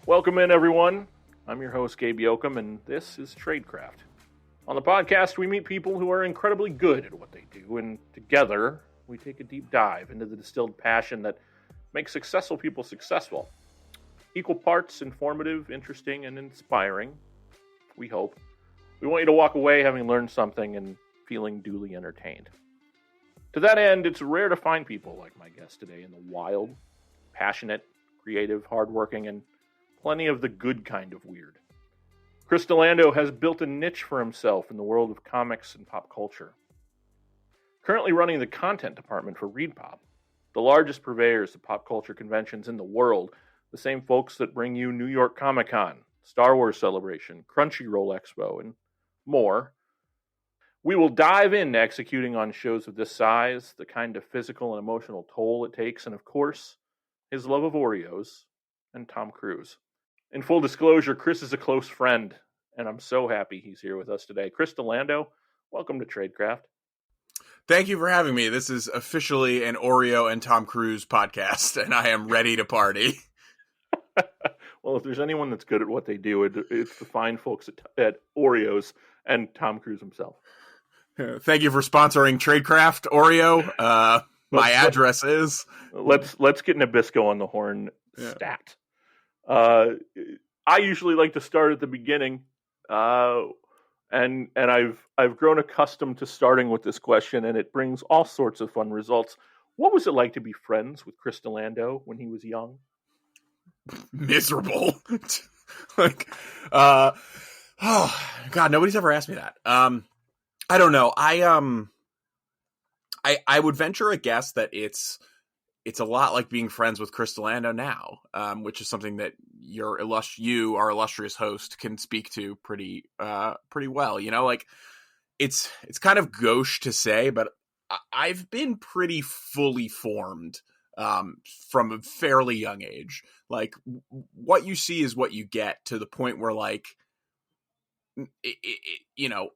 Welcome in, everyone. I'm your host, Gabe, and this is Tradecraft. On the podcast, we meet people who are incredibly good at what they do, and together, we take a deep dive into the distilled passion that makes successful people successful. Equal parts informative, interesting, and inspiring, we hope. We want you to walk away having learned something and feeling duly entertained. To that end, it's rare to find people like my guest today in the wild, passionate, creative, hardworking, and plenty of the good kind of weird. Chris Delando has built a niche for himself in the world of comics and pop culture. Currently running the content department for ReedPop, the largest purveyors of pop culture conventions in the world, the same folks that bring you New York Comic Con, Star Wars Celebration, Crunchyroll Expo, and more. We will dive into executing on shows of this size, the kind of physical and emotional toll it takes, and of course, his love of Oreos and Tom Cruise. In full disclosure, Chris is a close friend, and I'm so happy he's here with us today. Chris Delando, welcome to Tradecraft. Thank you for having me. This is officially an Oreo and Tom Cruise podcast, and I am ready to party. Well, if there's anyone that's good at what they do, it's the fine folks at Oreos and Tom Cruise himself. Thank you for sponsoring Tradecraft, Oreo. My address is... Let's get Nabisco on the horn stat. I usually like to start at the beginning, and I've grown accustomed to starting with this question, and it brings all sorts of fun results. What was it like to be friends with Chris Delando when he was young? Miserable. Oh God, nobody's ever asked me that. I don't know. I would venture a guess that it's a lot like being friends with Chris Delando now, which is something that you, our illustrious host, can speak to pretty well. You know, like it's kind of gauche to say, but I've been pretty fully formed from a fairly young age. Like what you see is what you get, to the point where, like, you know,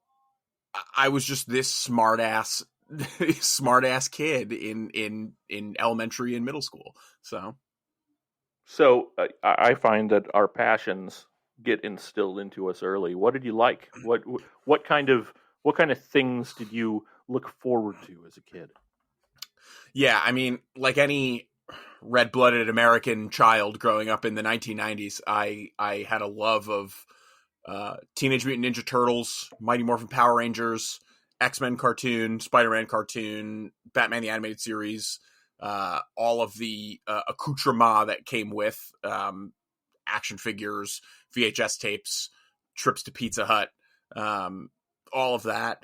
I was just this smart ass kid in elementary and middle school. So I find that our passions get instilled into us early. What did you like? What kind of things did you look forward to as a kid? Yeah, I mean, like any red-blooded American child growing up in the 1990s, I had a love of Teenage Mutant Ninja Turtles, Mighty Morphin Power Rangers, X-Men cartoon, Spider-Man cartoon, Batman the Animated Series, all of the accoutrement that came with action figures, VHS tapes, trips to Pizza Hut, all of that.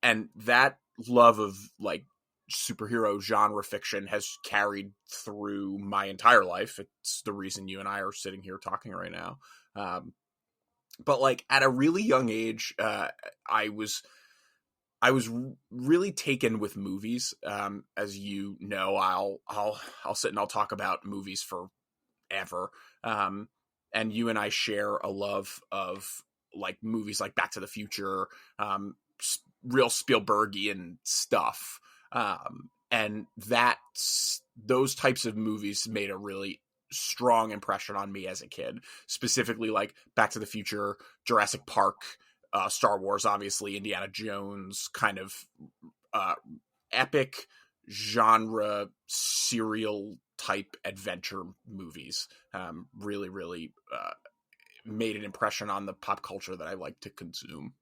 And that love of, like, superhero genre fiction has carried through my entire life. It's the reason you and I are sitting here talking right now. But, like, at a really young age, I was really taken with movies. As you know, I'll sit and I'll talk about movies forever. And you and I share a love of, like, movies like Back to the Future, real Spielbergian stuff. And those types of movies made a really strong impression on me as a kid, specifically like Back to the Future, Jurassic Park, Star Wars, obviously, Indiana Jones, kind of epic genre serial type adventure movies. Really, really made an impression on the pop culture that I like to consume.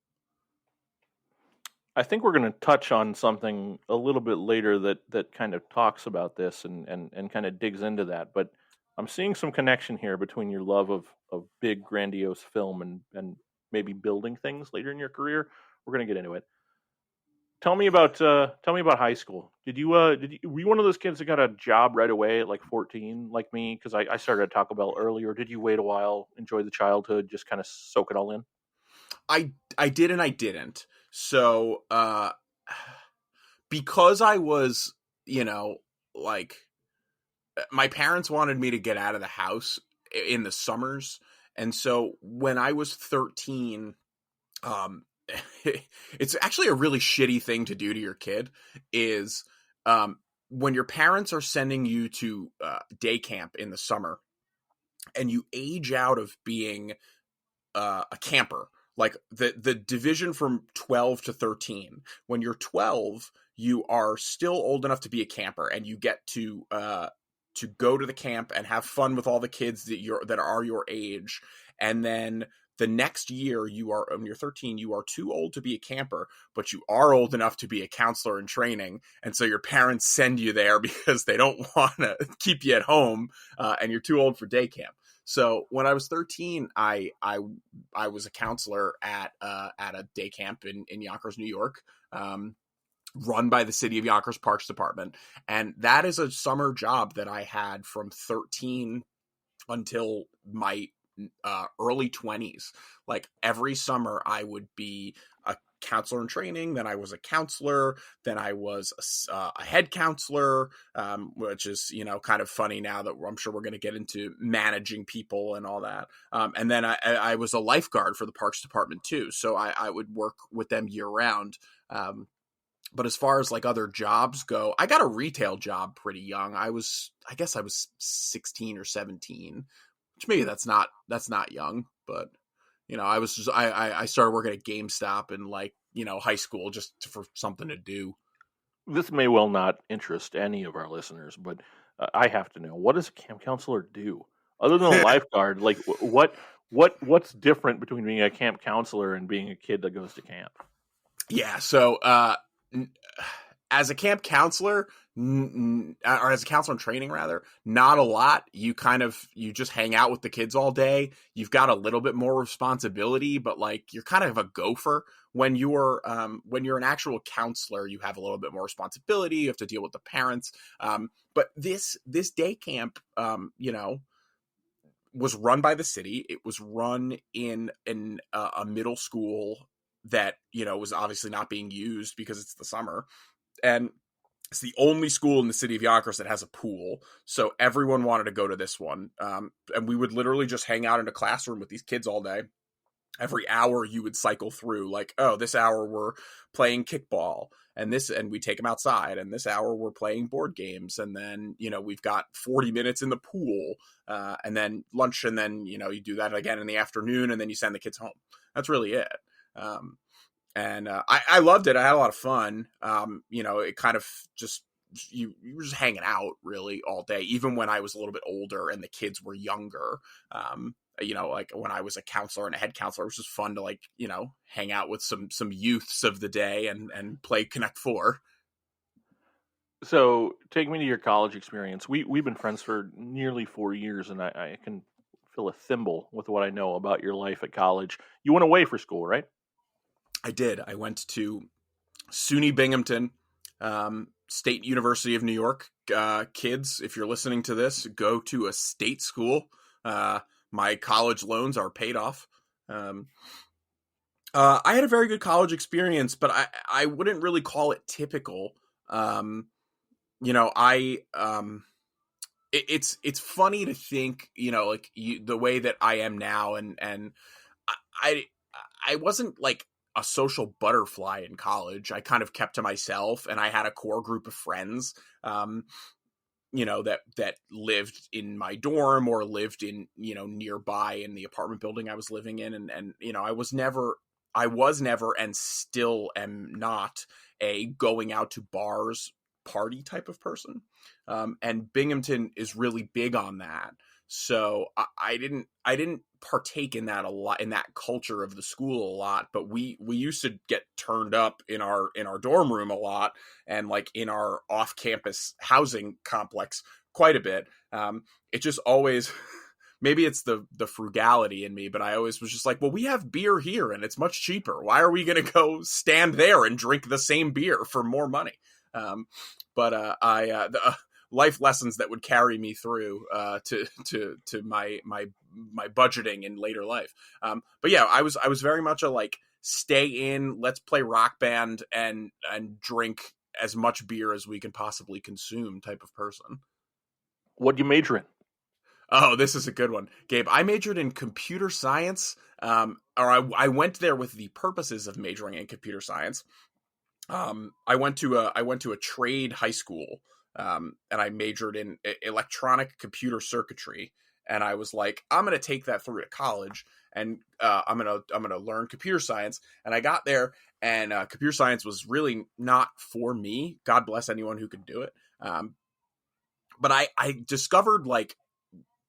I think we're going to touch on something a little bit later that kind of talks about this and kind of digs into that. But I'm seeing some connection here between your love of big, grandiose film and maybe building things later in your career. We're going to get into it. Tell me about high school. Were you one of those kids that got a job right away at like 14, like me? Because I started at Taco Bell early. Or did you wait a while, enjoy the childhood, just kind of soak it all in? I did and I didn't. So, because I was, you know, like, my parents wanted me to get out of the house in the summers. And so when I was 13, it's actually a really shitty thing to do to your kid is, when your parents are sending you to day camp in the summer and you age out of being a camper. Like the division from 12 to 13. When you're 12, you are still old enough to be a camper, and you get to go to the camp and have fun with all the kids that are your age. And then the next year, when you're 13, you are too old to be a camper, but you are old enough to be a counselor in training. And so your parents send you there because they don't want to keep you at home, and you're too old for day camp. So when I was 13, I was a counselor at a day camp in Yonkers, New York, run by the City of Yonkers Parks Department. And that is a summer job that I had from 13 until my early 20s. Like every summer I would be a counselor in training, then I was a counselor, then I was a head counselor, which is, kind of funny now that I'm sure we're going to get into managing people and all that. And then I was a lifeguard for the Parks Department too. So I would work with them year round. But as far as like other jobs go, I got a retail job pretty young. I guess I was 16 or 17, which maybe that's not young, but I started working at GameStop in high school just for something to do. This may well not interest any of our listeners, but I have to know, what does a camp counselor do other than a lifeguard? Like what's different between being a camp counselor and being a kid that goes to camp? Yeah. So, as a camp counselor, or as a counselor in training, rather, not a lot. You just hang out with the kids all day. You've got a little bit more responsibility, but like you're kind of a gopher. When you're an actual counselor, you have a little bit more responsibility. You have to deal with the parents. But this day camp, was run by the city. It was run in a middle school that, was obviously not being used because it's the summer. And it's the only school in the city of Yonkers that has a pool. So everyone wanted to go to this one. And we would literally just hang out in a classroom with these kids all day. Every hour you would cycle through like, oh, this hour we're playing kickball and we take them outside, and this hour we're playing board games. And then, we've got 40 minutes in the pool, and then lunch. And then, you do that again in the afternoon, and then you send the kids home. That's really it. And I loved it. I had a lot of fun. It kind of just, you were just hanging out really all day, even when I was a little bit older and the kids were younger. Like when I was a counselor and a head counselor, it was just fun to hang out with some youths of the day and play Connect Four. So take me to your college experience. We've been friends for nearly 4 years, and I can fill a thimble with what I know about your life at college. You went away for school, right? I did. I went to SUNY Binghamton, State University of New York. Kids, if you're listening to this, go to a state school. My college loans are paid off. I had a very good college experience, but I wouldn't really call it typical. It's funny to think, the way that I am now, and I wasn't like a social butterfly in college. I kind of kept to myself, and I had a core group of friends, that lived in my dorm or lived in, nearby in the apartment building I was living in. And I was never, and still am not a going out to bars party type of person. And Binghamton is really big on that. So I didn't partake in that a lot, in that culture of the school a lot, but we used to get turned up in our dorm room a lot, and like in our off-campus housing complex quite a bit. It just always, maybe it's the frugality in me, but I always was just like, well, we have beer here and it's much cheaper. Why are we going to go stand there and drink the same beer for more money? Life lessons that would carry me through to my budgeting in later life. But yeah, I was very much a like, stay in, let's play Rock Band and drink as much beer as we can possibly consume type of person. What'd you major in? Oh, this is a good one, Gabe. I majored in computer science, or I went there with the purposes of majoring in computer science. I went to a trade high school, and I majored in electronic computer circuitry. and I was like, I'm going to take that through to college, and I'm gonna learn computer science. And I got there, and computer science was really not for me. God bless anyone who could do it. But I discovered, like,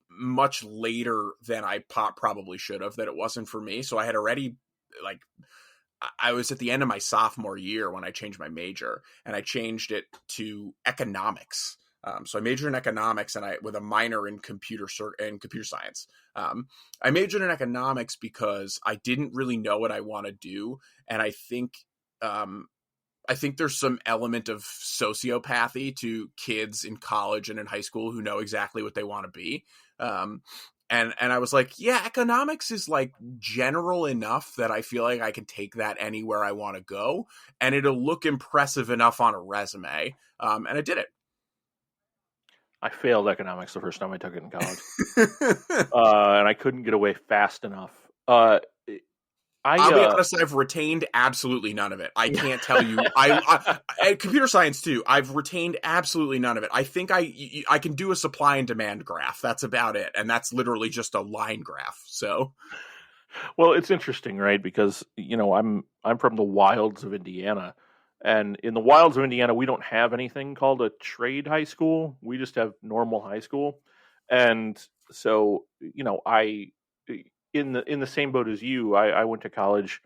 much later than I probably should have, that it wasn't for me. So I had already, like, I was at the end of my sophomore year when I changed my major, and I changed it to economics. So I majored in economics, and with a minor in computer science. I majored in economics because I didn't really know what I want to do, and I think there's some element of sociopathy to kids in college and in high school who know exactly what they want to be. And I was like, yeah, economics is, like, general enough that I feel like I can take that anywhere I want to go, and it'll look impressive enough on a resume. And I did it. I failed economics the first time I took it in college, and I couldn't get away fast enough. I'll be honest, I've retained absolutely none of it. I can't tell you. I computer science too. I've retained absolutely none of it. I think I can do a supply and demand graph. That's about it, and that's literally just a line graph. So, well, it's interesting, right? Because I'm from the wilds of Indiana, and in the wilds of Indiana, we don't have anything called a trade high school. We just have normal high school, and so I. In the same boat as you, I went to college,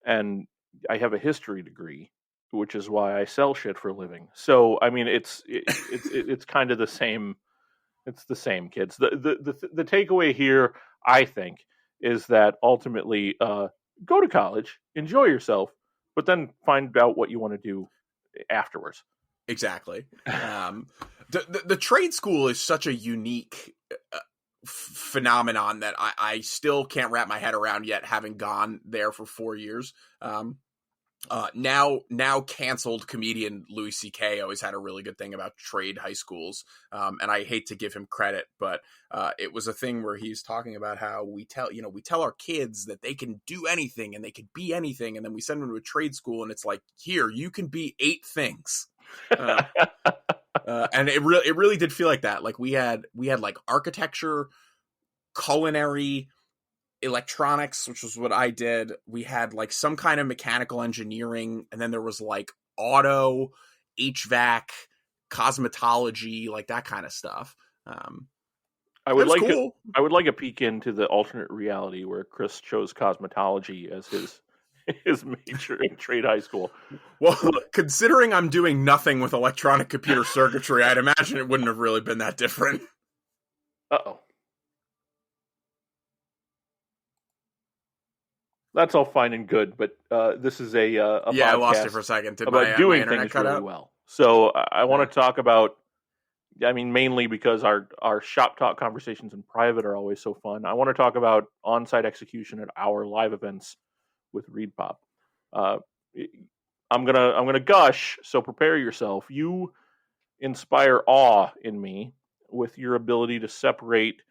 and I have a history degree, which is why I sell shit for a living. So I mean, it's kind of the same. It's the same, kids. The takeaway here, I think, is that ultimately, go to college, enjoy yourself, but then find out what you want to do afterwards. Exactly. The trade school is such a unique phenomenon that I still can't wrap my head around yet, having gone there for 4 years. Now canceled comedian Louis C.K. always had a really good thing about trade high schools. And I hate to give him credit, but it was a thing where he's talking about how we tell our kids that they can do anything and they can be anything. And then we send them to a trade school, and it's like, here, you can be 8 things. And it really did feel like that. Like we had like architecture, culinary, electronics, which was what I did. We had like some kind of mechanical engineering, and then there was like auto, HVAC, cosmetology, like that kind of stuff. I would like a peek into the alternate reality where Chris chose cosmetology as his major in trade high school. Well, considering I'm doing nothing with electronic computer circuitry, I'd imagine it wouldn't have really been that different. Uh-oh. That's all fine and good, but this is a podcast I lost it for a second. Did about doing my things cut really out? well. So I want to talk about, I mean, mainly because our shop talk conversations in private are always so fun. I want to talk about on-site execution at our live events with ReedPop. I'm gonna gush, so prepare yourself. You inspire awe in me with your ability to separate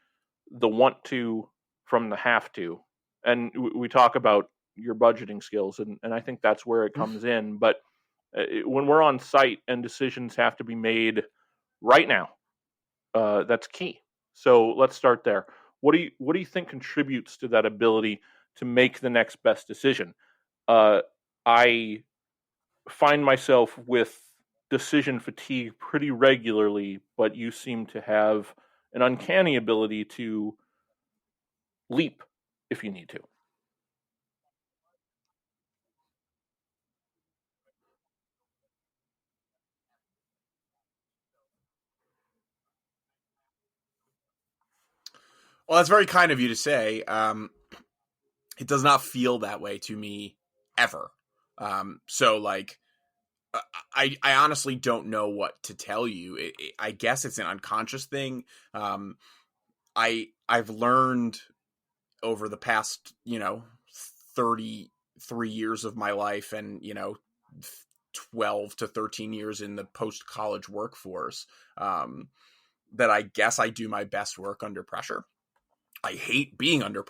the want to from the have to. And we talk about your budgeting skills, and I think that's where it comes in. But when we're on site and decisions have to be made right now, that's key. So let's start there. What do you think contributes to that ability to make the next best decision? I find myself with decision fatigue pretty regularly, but you seem to have an uncanny ability to leap if you need to. Well, that's very kind of you to say. It does not feel that way to me ever. So like, I honestly don't know what to tell you. I guess it's an unconscious thing. I've learned over the past 33 years of my life, and 12 to 13 years in the post college workforce, that I guess I do my best work under pressure. I hate being under